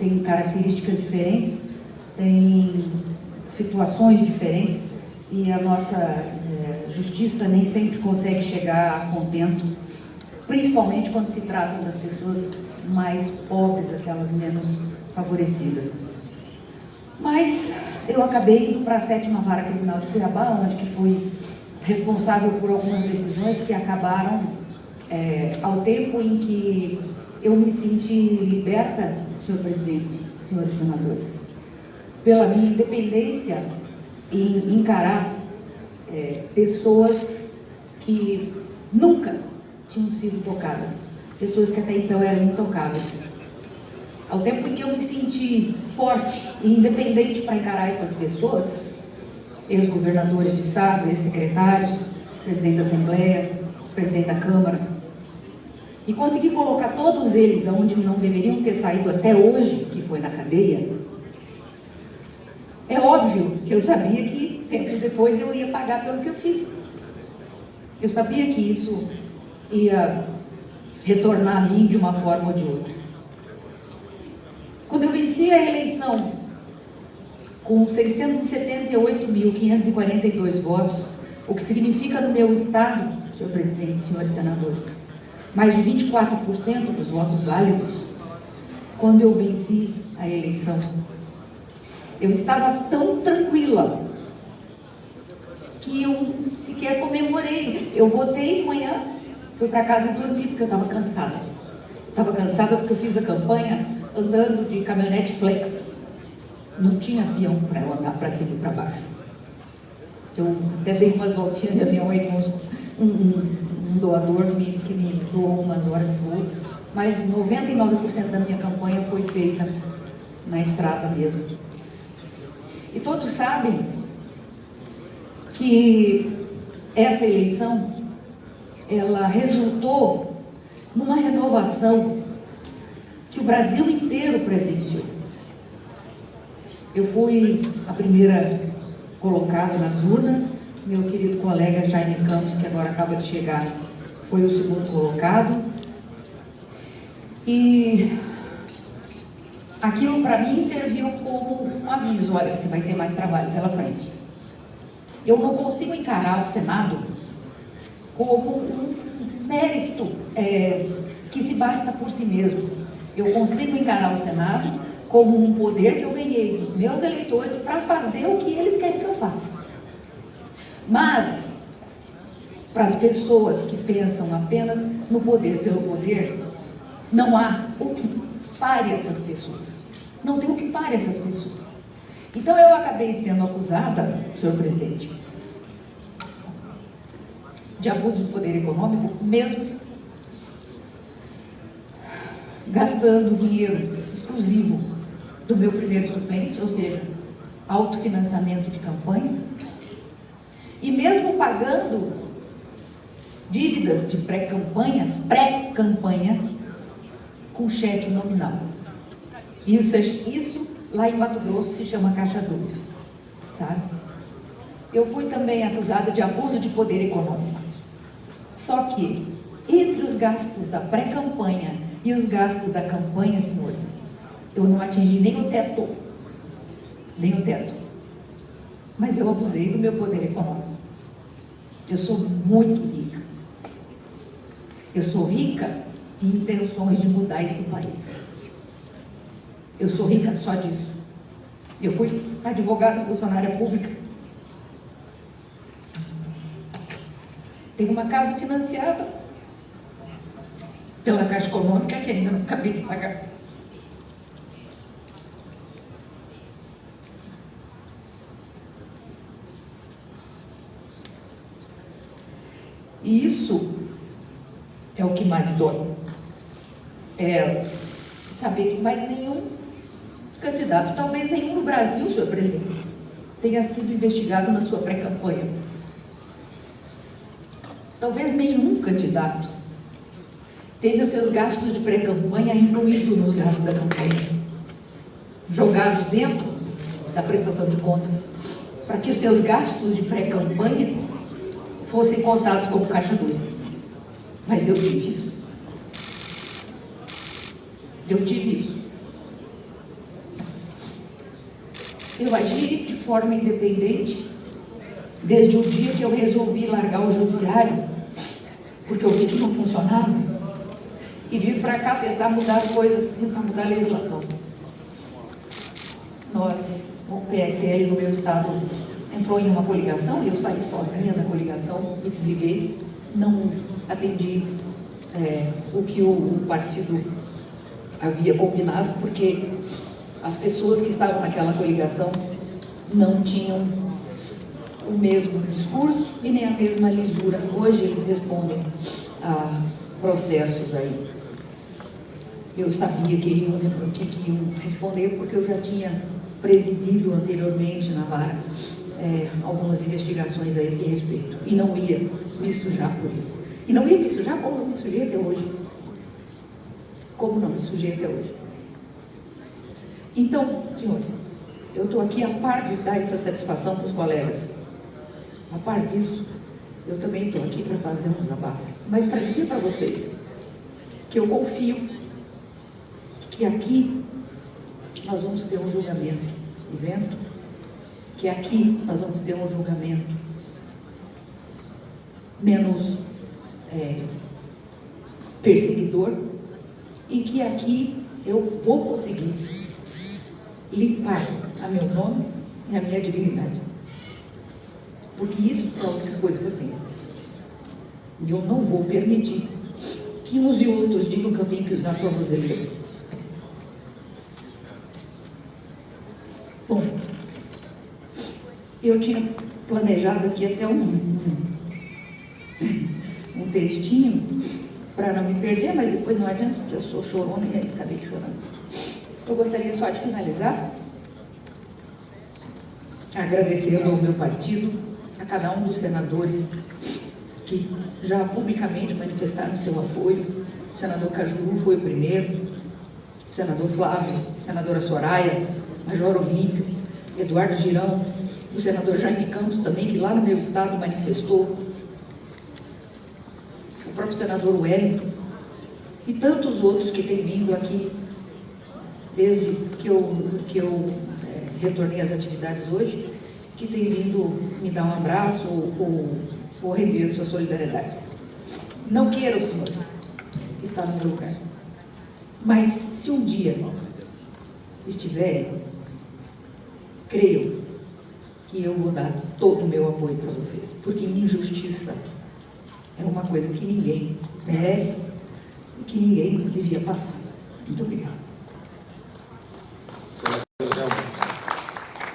têm características diferentes, têm situações diferentes, e a nossa justiça nem sempre consegue chegar a contento, principalmente quando se trata das pessoas mais pobres, aquelas menos favorecidas. Mas eu acabei indo para a 7ª Vara Criminal de Cuiabá, onde que fui responsável por algumas decisões que acabaram ao tempo em que eu me senti liberta, senhor presidente, senhores senadores, pela minha independência em encarar pessoas que nunca tinham sido tocadas, pessoas que até então eram intocáveis. Ao tempo em que eu me senti forte e independente para encarar essas pessoas, ex-governadores de Estado, ex-secretários, presidente da Assembleia, presidente da Câmara, e consegui colocar todos eles onde não deveriam ter saído até hoje, que foi na cadeia. É óbvio que eu sabia que tempos depois eu ia pagar pelo que eu fiz. Eu sabia que isso ia retornar a mim de uma forma ou de outra. Quando eu venci a eleição com 678.542 votos, o que significa no meu estado, senhor presidente, senhores senadores, mais de 24% dos votos válidos, quando eu venci a eleição, eu estava tão tranquila que eu sequer comemorei. Eu votei de manhã, fui para casa e dormi porque eu estava cansada. Estava cansada porque eu fiz a campanha andando de caminhonete flex. Não tinha avião para eu andar para cima e para baixo. Eu até dei umas voltinhas de avião aí com um doador que me doou umas horas de voo, mas 99% da minha campanha foi feita na estrada mesmo. E todos sabem que essa eleição, ela resultou numa renovação que o Brasil inteiro presenciou. Eu fui a primeira colocada nas urnas, meu querido colega Jaime Campos, que agora acaba de chegar, foi o segundo colocado. E aquilo para mim serviu como um aviso: olha, você vai ter mais trabalho pela frente. Eu não consigo encarar o Senado como um mérito que se basta por si mesmo. Eu consigo encarar o Senado como um poder que eu ganhei dos meus eleitores para fazer o que eles querem que eu faça. Mas, para as pessoas que pensam apenas no poder pelo poder, não há o que pare essas pessoas. Não tem o que pare essas pessoas. Então eu acabei sendo acusada, senhor presidente, de abuso de poder econômico, mesmo gastando dinheiro exclusivo do meu primeiro suplente, ou seja, autofinanciamento de campanha, e mesmo pagando dívidas de pré-campanha com cheque nominal. Isso lá em Mato Grosso se chama Caixa 2, sabe? Eu fui também acusada de abuso de poder econômico. Só que, entre os gastos da pré-campanha e os gastos da campanha, senhores, eu não atingi nem o teto. Nem o teto. Mas eu abusei do meu poder econômico. Eu sou muito rica. Eu sou rica em intenções de mudar esse país. Eu sou rica só disso. Eu fui advogada funcionária pública. Tenho uma casa financiada pela Caixa Econômica que ainda não acabei de pagar. E isso é o que mais dói. É saber que mais nenhum candidato, talvez nenhum no Brasil, senhor presidente, tenha sido investigado na sua pré-campanha. Talvez nenhum candidato teve os seus gastos de pré-campanha incluídos nos gastos da campanha, jogados dentro da prestação de contas, para que os seus gastos de pré-campanha fossem contados como Caixa 2. Mas eu tive isso. Eu tive isso. Eu agi de forma independente desde o dia que eu resolvi largar o judiciário, porque eu vi que não funcionava, e vim para cá tentar mudar as coisas, tentar mudar a legislação. Nós, o PSL no meu estado, entrou em uma coligação, e eu saí sozinha da coligação, me desliguei, não atendi o que o partido havia combinado, porque as pessoas que estavam naquela coligação não tinham o mesmo discurso e nem a mesma lisura. Hoje eles respondem a processos aí. Eu sabia que iam responder, porque eu já tinha presidido anteriormente na vara algumas investigações a esse respeito. E não ia me sujar por isso. E não ia me sujar como eu me sujei até hoje. Como não me sujei até hoje. Então, senhores, eu estou aqui a par de dar essa satisfação para os colegas. A par disso, eu também estou aqui para fazer um desabafo. Mas para dizer para vocês que eu confio que aqui nós vamos ter um julgamento isento, que aqui nós vamos ter um julgamento menos perseguidor, e que aqui eu vou conseguir limpar a meu nome e a minha dignidade. Porque isso é a única coisa que eu tenho. E eu não vou permitir que uns e outros digam que eu tenho que usar tornozeleira. Bom, eu tinha planejado aqui até um textinho para não me perder, mas depois não adianta, porque eu sou chorona e aí acabei chorando. Eu gostaria só de finalizar agradecendo ao meu partido, a cada um dos senadores que já publicamente manifestaram seu apoio. O senador Cajuru foi o primeiro, o senador Flávio, a senadora Soraya, Major Olímpio, Eduardo Girão, o senador Jaime Campos também, que lá no meu estado manifestou, o próprio senador Wellington, e tantos outros que têm vindo aqui desde que eu retornei às atividades hoje, que têm vindo me dar um abraço ou render sua solidariedade. Não quero, senhores, estar no meu lugar. Mas se um dia estiverem, creio que eu vou dar todo o meu apoio para vocês, porque injustiça é uma coisa que ninguém merece e que ninguém devia passar. Muito obrigada.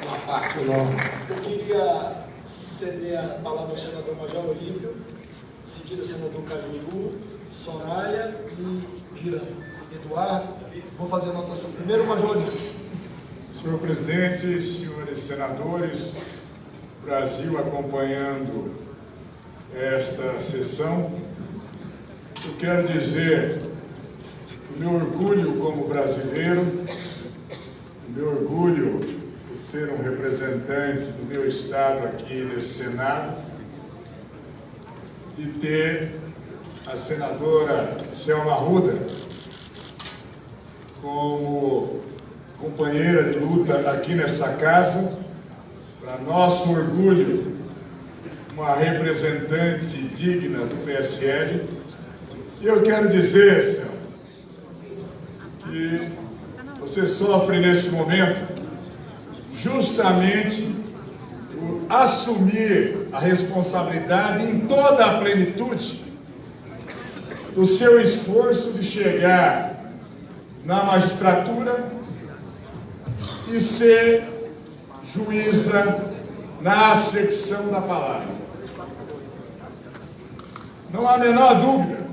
Uma parte nova. Eu queria ceder a palavra ao senador Major Olímpio, seguido o senador Cajuru, Soraya e Girão. Eduardo, vou fazer a anotação. Primeiro, Major Olímpio. Senhor presidente, senhores senadores, Brasil acompanhando esta sessão, eu quero dizer o meu orgulho como brasileiro, o meu orgulho de ser um representante do meu estado aqui nesse Senado, de ter a senadora Selma Arruda como companheira de luta aqui nessa casa, para nosso orgulho, uma representante digna do PSL. E eu quero dizer, Selma, que você sofre nesse momento justamente por assumir a responsabilidade em toda a plenitude do seu esforço de chegar na magistratura e ser juíza na acepção da palavra. Não há a menor dúvida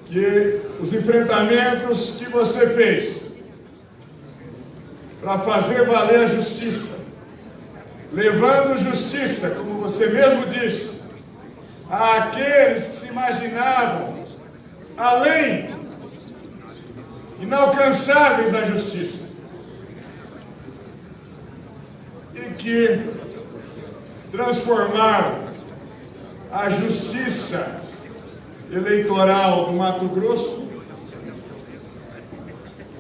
que os enfrentamentos que você fez para fazer valer a justiça, levando justiça, como você mesmo disse, àqueles que se imaginavam além, inalcançáveis à justiça, e que transformaram a justiça eleitoral do Mato Grosso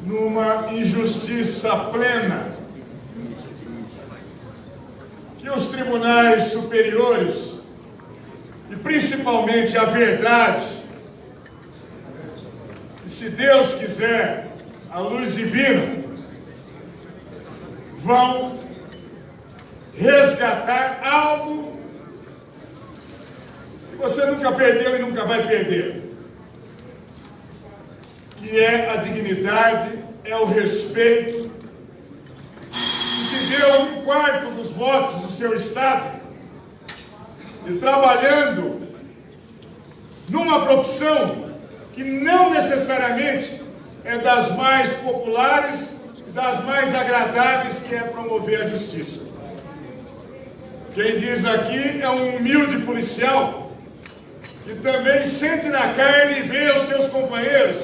numa injustiça plena os tribunais superiores, e principalmente a verdade, e se Deus quiser, a luz divina, vão resgatar algo que você nunca perdeu e nunca vai perder, que é a dignidade, é o respeito, que deu 1/4 dos votos do seu estado, e trabalhando numa profissão que não necessariamente é das mais populares e das mais agradáveis, que é promover a justiça. Quem diz aqui é um humilde policial que também sente na carne e vê os seus companheiros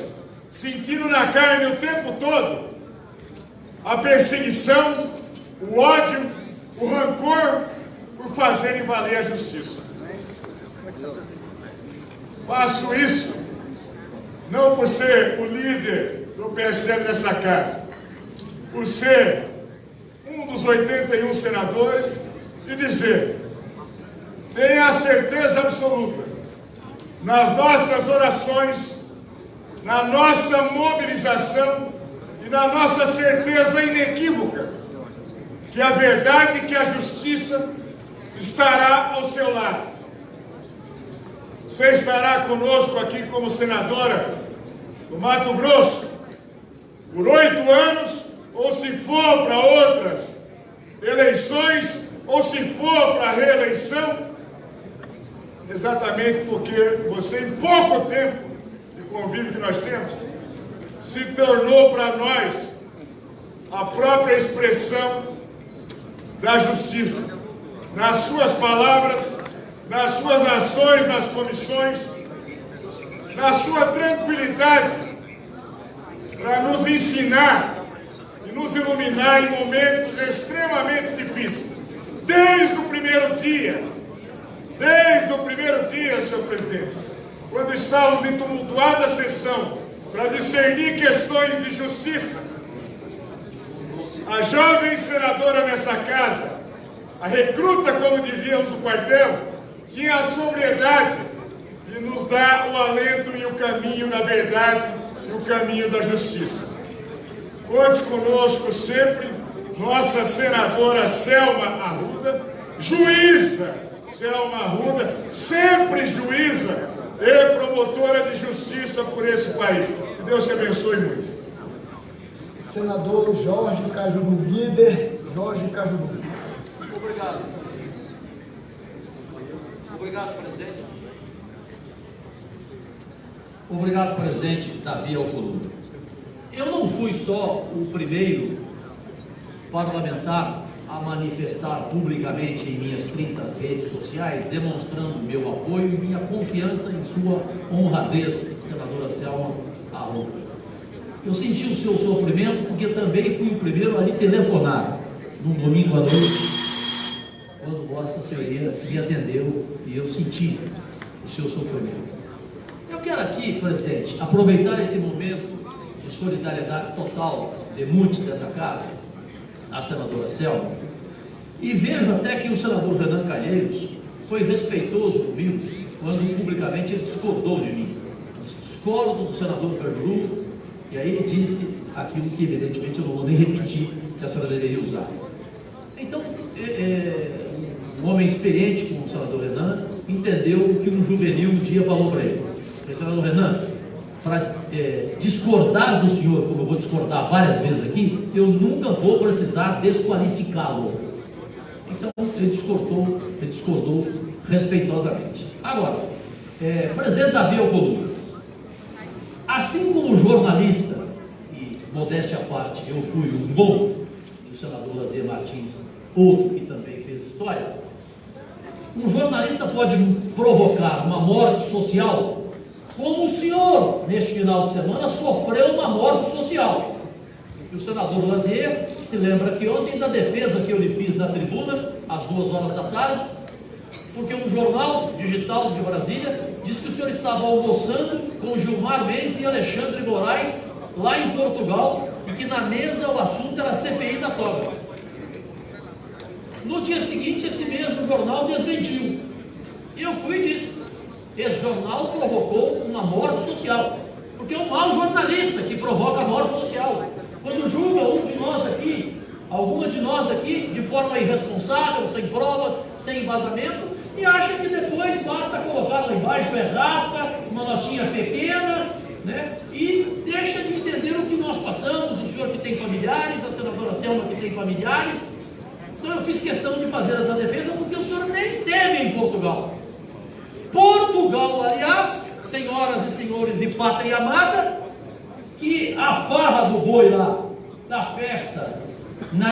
sentindo na carne o tempo todo a perseguição, o ódio, o rancor por fazerem valer a justiça. Faço isso não por ser o líder do PSL nessa casa, por ser um dos 81 senadores, e dizer: tenha a certeza absoluta, nas nossas orações, na nossa mobilização e na nossa certeza inequívoca, que a verdade e que a justiça estará ao seu lado. Você estará conosco aqui como senadora do Mato Grosso por 8 anos, ou se for para outras eleições, ou se for para a reeleição, exatamente porque você, em pouco tempo de convívio que nós temos, se tornou para nós a própria expressão da justiça, nas suas palavras, nas suas ações, nas comissões, na sua tranquilidade, para nos ensinar e nos iluminar em momentos extremamente difíceis. Desde o primeiro dia, senhor presidente, quando estávamos em tumultuada sessão para discernir questões de justiça, a jovem senadora nessa casa, a recruta, como diríamos no quartel, tinha a sobriedade de nos dar o alento e o caminho da verdade e o caminho da justiça. Conte conosco sempre, nossa senadora Selma Arruda, juíza Selma Arruda, sempre juíza e promotora de justiça por esse país. Que Deus te abençoe muito. Senador Jorge Cajuru, líder Jorge Cajuru. Obrigado. Obrigado, presidente. Obrigado, presidente Davi Alcolumbre. Eu não fui só o primeiro parlamentar a manifestar publicamente em minhas 30 redes sociais, demonstrando meu apoio e minha confiança em sua honradez, senadora Selma Arruda. Eu senti o seu sofrimento porque também fui o primeiro a lhe telefonar num domingo à noite, quando Vossa Senhoria me atendeu, e eu senti o seu sofrimento. Eu quero aqui, presidente, aproveitar esse momento de solidariedade total de muitos dessa casa, a senadora Selma, e vejo até que o senador Renan Calheiros foi respeitoso comigo quando publicamente ele discordou de mim. Discordo do senador Cajuru, e aí ele disse aquilo que evidentemente eu não vou nem repetir, que a senhora deveria usar. Então, um homem experiente como o senador Renan entendeu o que um juvenil um dia falou para ele. Senador Renan, para discordar do senhor, como eu vou discordar várias vezes aqui, eu nunca vou precisar desqualificá-lo. Então, ele discordou respeitosamente. Agora, presidente Davi Alcolumbre, assim como jornalista, e modéstia à parte, eu fui um bom, e o senador Lazier Martins, outro que também fez história, um jornalista pode provocar uma morte social, como o senhor, neste final de semana, sofreu uma morte social. E o senador Lazier se lembra que ontem da defesa que eu lhe fiz na tribuna, às 2 horas da tarde, porque um jornal digital de Brasília disse que o senhor estava almoçando com Gilmar Mendes e Alexandre Moraes lá em Portugal, e que na mesa o assunto era a CPI da toga. No dia seguinte, esse mesmo jornal desmentiu. Eu fui e disse: esse jornal provocou uma morte social, porque é um mau jornalista que provoca a morte social. Quando julga alguma de nós aqui, de forma irresponsável, sem provas, sem embasamento, e acha que depois basta colocar lá embaixo errata, uma notinha pequena, né? E deixa de entender o que nós passamos, o senhor que tem familiares, a senadora Selma que tem familiares. Então eu fiz questão de fazer essa defesa, porque o senhor nem esteve em Portugal. Portugal, aliás, senhoras e senhores e pátria amada, que a farra do boi lá, da festa